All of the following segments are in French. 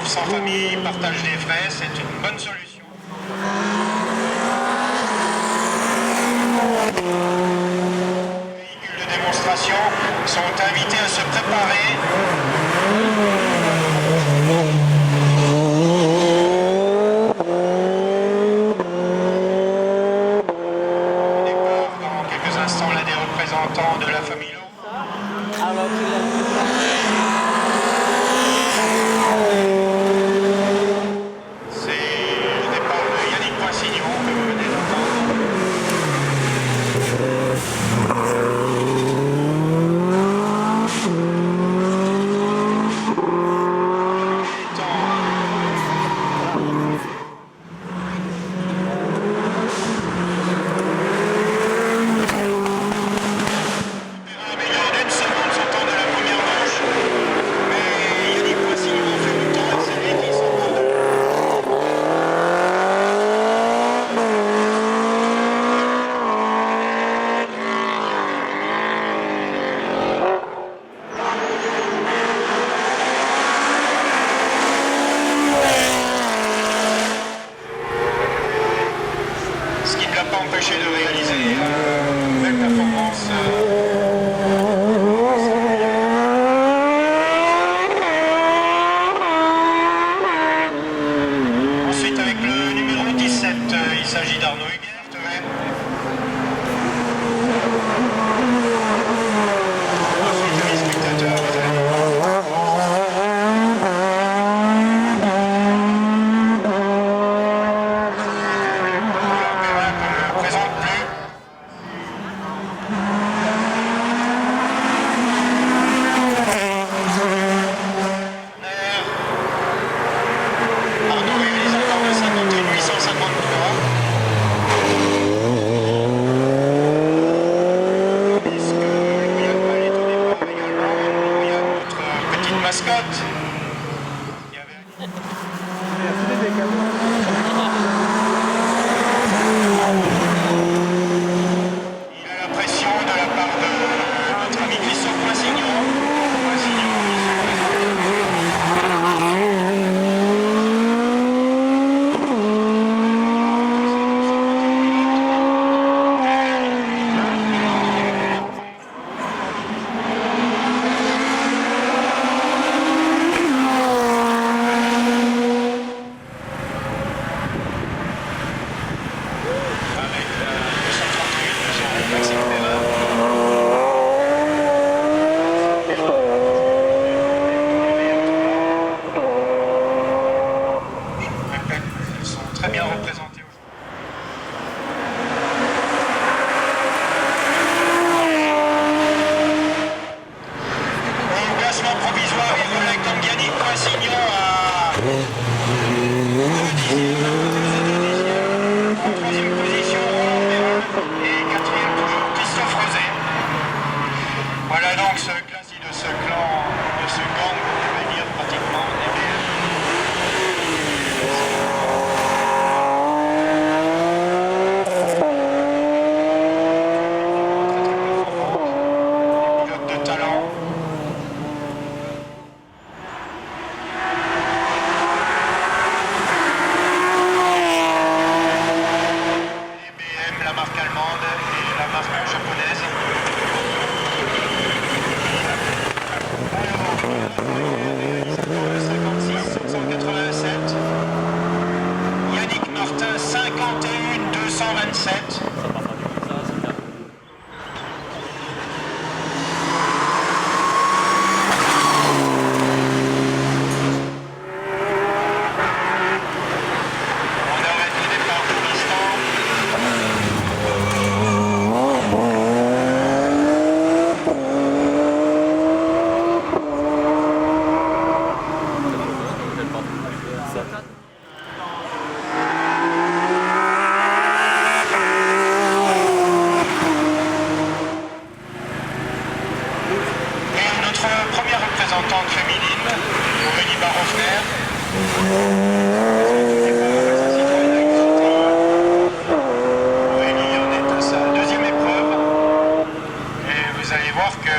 course en famille, partage des frais, c'est une bonne solution. Les véhicules de démonstration sont invités à se préparer. Au départ, dans quelques instants, l'un des représentants de la famille Lowe. C'est le départ de Yannick Poissignon que vous venez d'entendre. Ce qui ne l'a pas empêché de réaliser une belle performance. Ensuite, avec le numéro 17, il s'agit d'Arnaud Hugert. Ensuite, les spectateurs, vous allez mascotte. Il a la pression de la part de notre ami Christophe Poissignon. Très bien représentés aujourd'hui. Au classement provisoire, il relègue donc Yannick Poissignon à 2e, en 3e position Roland Perrin et 4e toujours Christophe Rozet. Voilà donc ce classique de ce clan, de ce gang, on pourrait dire pratiquement des la marque allemande et la marque japonaise. Alors, 56 787. Yannick Martin 51 227. Première représentante féminine, Aurélie Barofner. Aurélie en est à sa 2e épreuve. Et vous allez voir que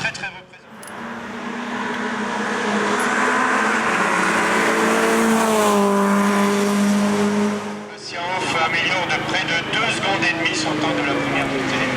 très très représenté. Patience améliore de près de 2 secondes et demie son temps de la première montée.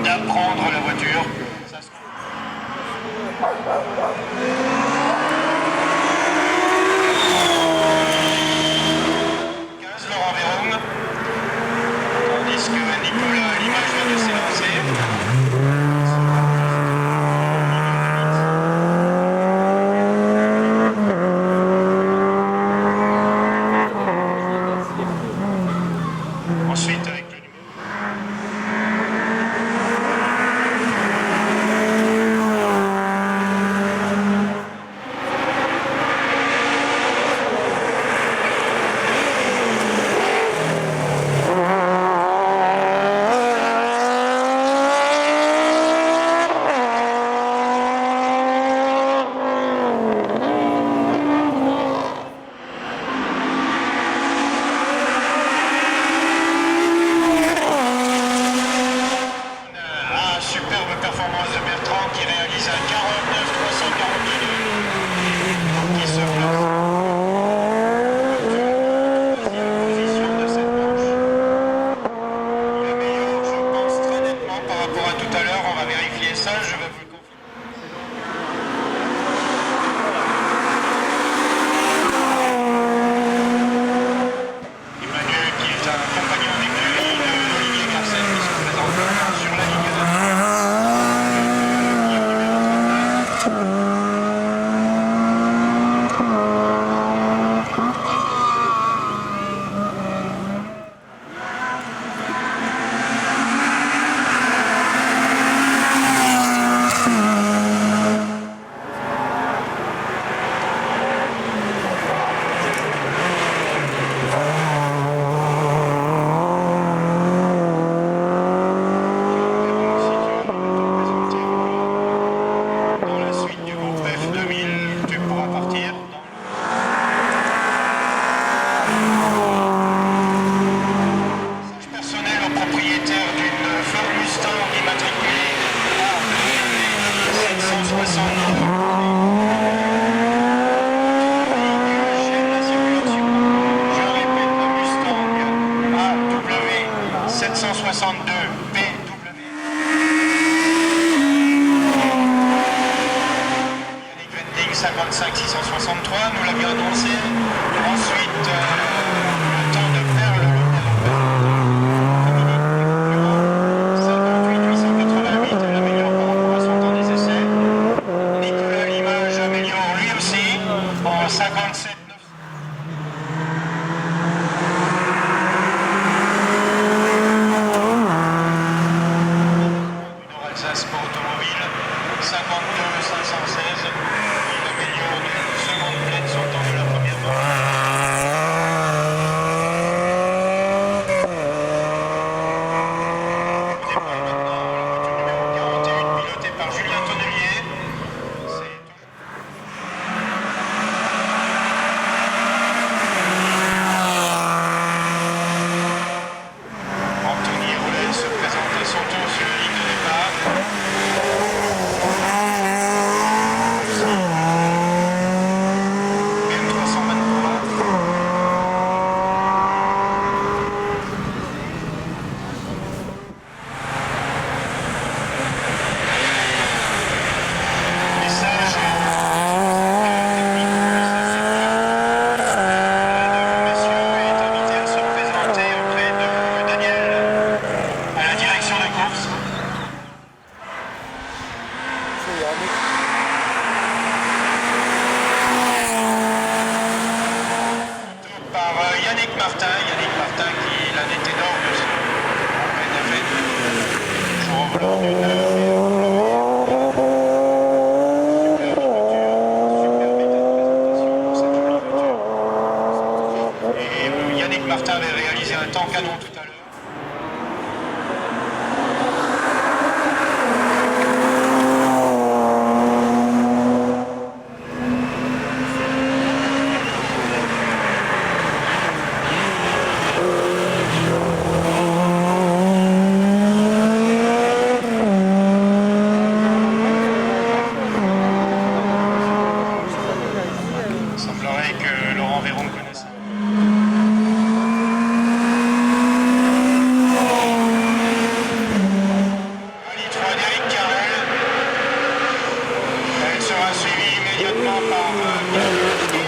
D'apprendre la voiture. Ça se... Laurent Véron, tandis que Nicolas Limage vient de s'élancer. Ensuite avec le numéro. Superbe performance de Bertrand qui réalise un 49 342 qui se place en position de cette manche. Il améliore, je pense, très nettement par rapport à tout à l'heure. On va vérifier ça, je vais vous le confirmer. Emmanuel qui est un compagnon d'écurie d'Olivier Garcet qui se présente sur la ligne de propriétaire d'une Ford Mustang immatriculée A762. J'aime la circulation. Je répète, la Mustang AW762 PW. Yannick Vending 55 663, nous l'avions annoncé. Ensuite, le temps de Perle. Nicolas Limage améliore lui aussi en 57 900. Nord Alsace pour automobile 52 516. Il améliore d'une seconde pleine son temps de la première manche. Par Julien Tonnelier. Anthony Roulet se présente à son tour sur la ligne de départ. Yannick Martin qui l'année ténor de son jour et Yannick Martin avait réalisé un temps canon tout à l'heure. paraît que Laurent Véron connaît ça. Rallye 3 d'Éric Carrel. Elle sera suivie immédiatement par Pierre Bukowski.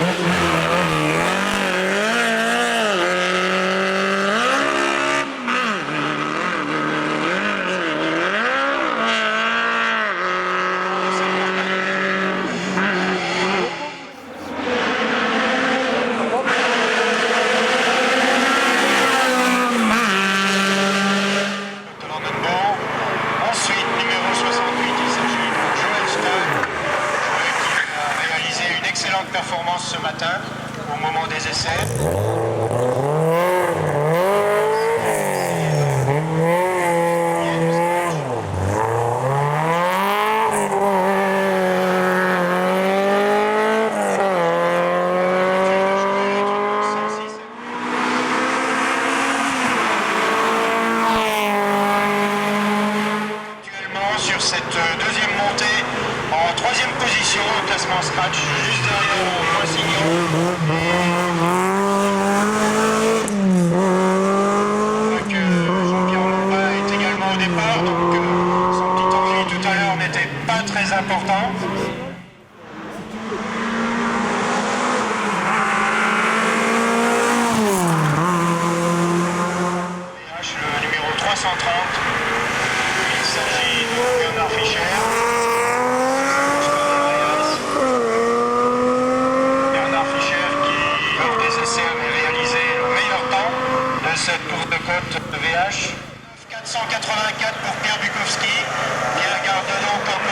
Ensuite, numéro 68, il s'agit de Joël Stahl, qui a réalisé une excellente performance ce matin au moment des essais. Sur cette deuxième montée en troisième position au classement scratch, juste derrière Moissignon. On voit que Jean-Pierre Lombard est également au départ, donc son petit envie tout à l'heure n'était pas très important. Le numéro 330. Il s'agit de Bernard Fischer. Bernard Fischer qui, lors des essais, avait réalisé le meilleur temps de cette course de côte VH. 484 pour Pierre Bukowski. Pierre garde donc encore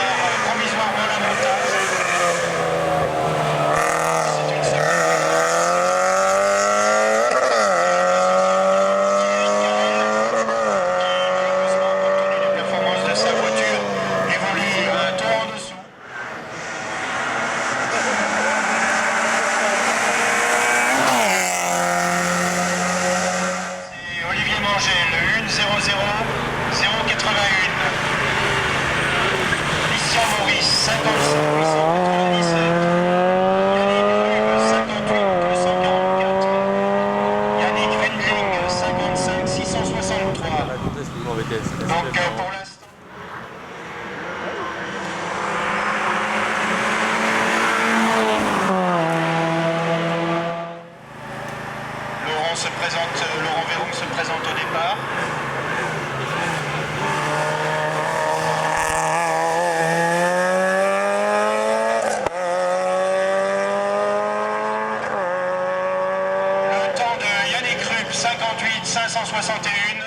provisoirement l'avantage. C'est une de sa voiture évolue un tour en dessous. C'est Olivier Manger, le 1-0-0, 081. Christian Maurice, 55 897. Yannick Wendling, 55 663. Donc pour l'instant. Laurent Véron se présente au départ. Le temps de Yannick Rupp, 58 561.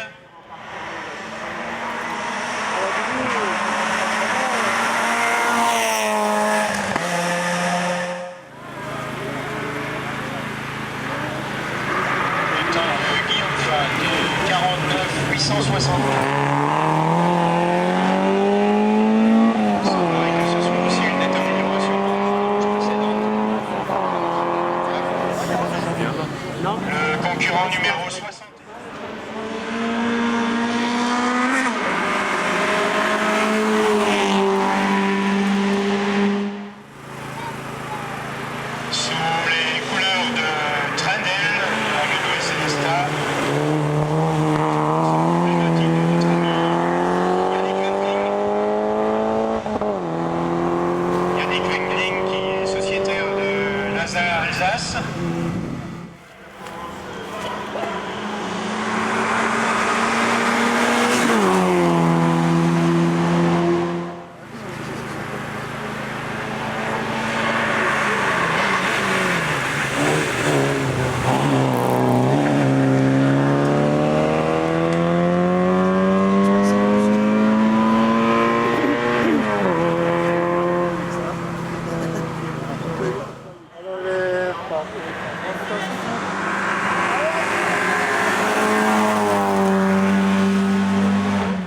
Guillaume Fat, 49 860. Il que ce soit aussi une nette amélioration par rapport à la course précédente. Le concurrent numéro 60. Sous les couleurs de Trendel, avec le Célesta. Yannick Wendling, qui est sociétaire de Lazare Alsace.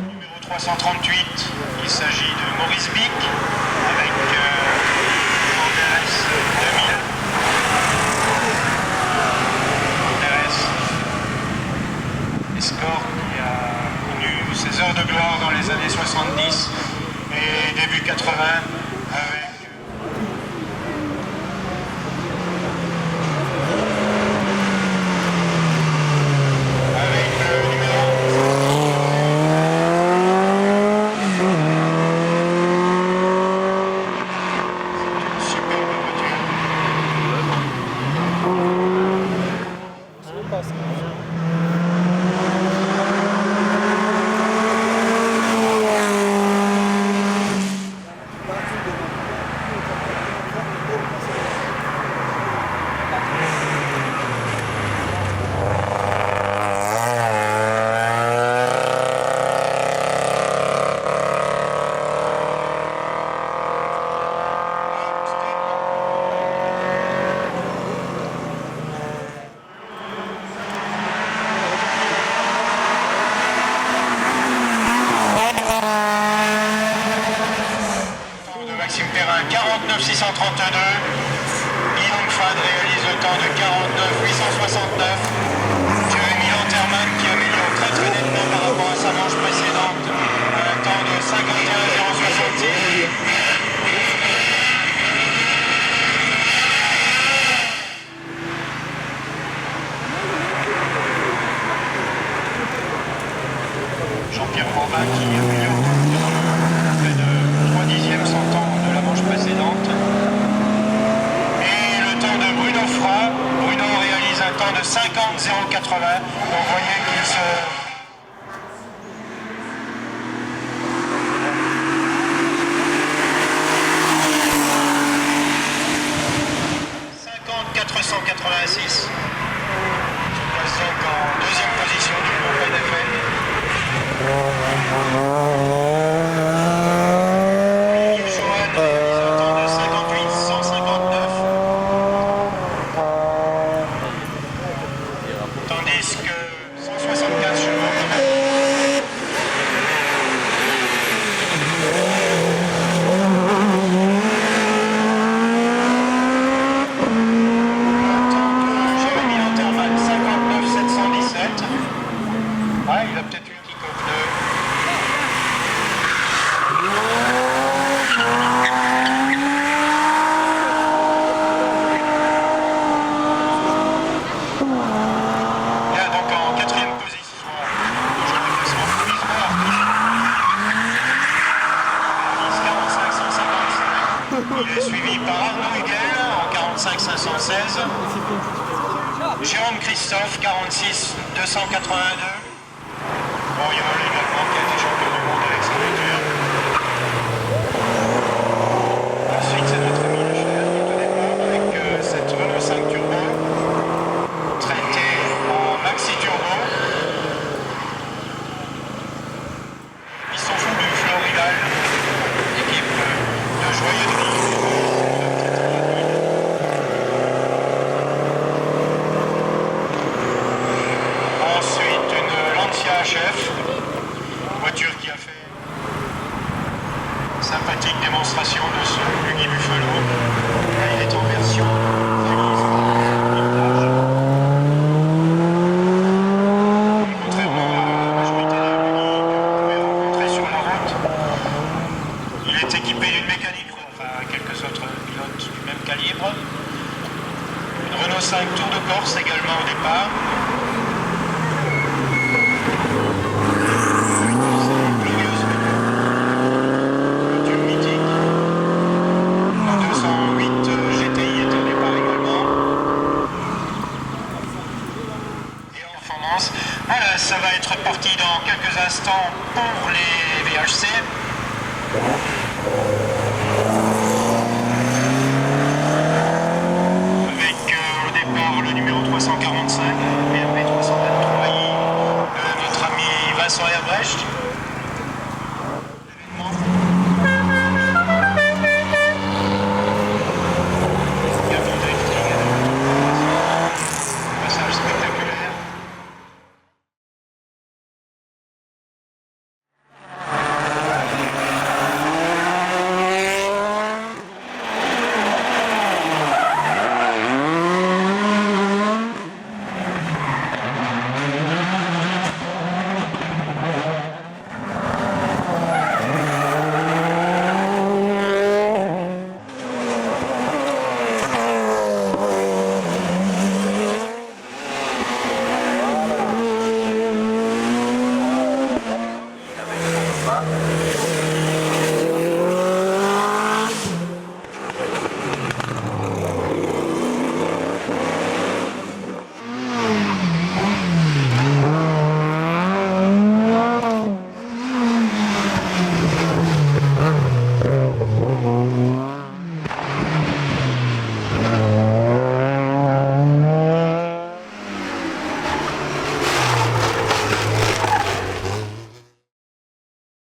Numéro 338, il s'agit de Maurice Bic avec Antares 2000. Antares, Escort qui a connu ses heures de gloire dans les années 70 et début 80 avec qui améliore près de 3 dixièmes son temps de la manche précédente. Et le temps de Bruno Fra. Bruno réalise un temps de 50,080. Vous voyez qu'il se... 486. Je passe donc en deuxième position du groupe NFL. Johan réalise un temps de 58,159. Tandis que 175 chevaux. Ouais, il a peut-être eu un kick-off de... Bien, donc en quatrième position, toujours le classement provisoire. 45,155. Il est suivi par Arnaud Huguel en 45,516. Jérôme Christophe, 46,282. Oriol également, qui a été champion du monde avec sa voiture. Ensuite, c'est notre ami Le Cher qui est au départ avec cette Renault 5 Turbo, traitée en Maxi Turbo. Ils sont fous du Florial, équipe de joyeux de vie. Ensuite, une Lancia HF, voiture qui a fait sympathique démonstration de ce Buggy Buffalo. Là, il est en version valise. Et contrairement à la majorité des Buggy que vous pouvez rencontrer sur la route, il est équipé d'une mécanique, enfin quelques autres pilotes du même calibre. Une Renault 5 Tour de Corse également au départ. Voilà, ça va être parti dans quelques instants pour les VHC. Avec au départ le numéro 345.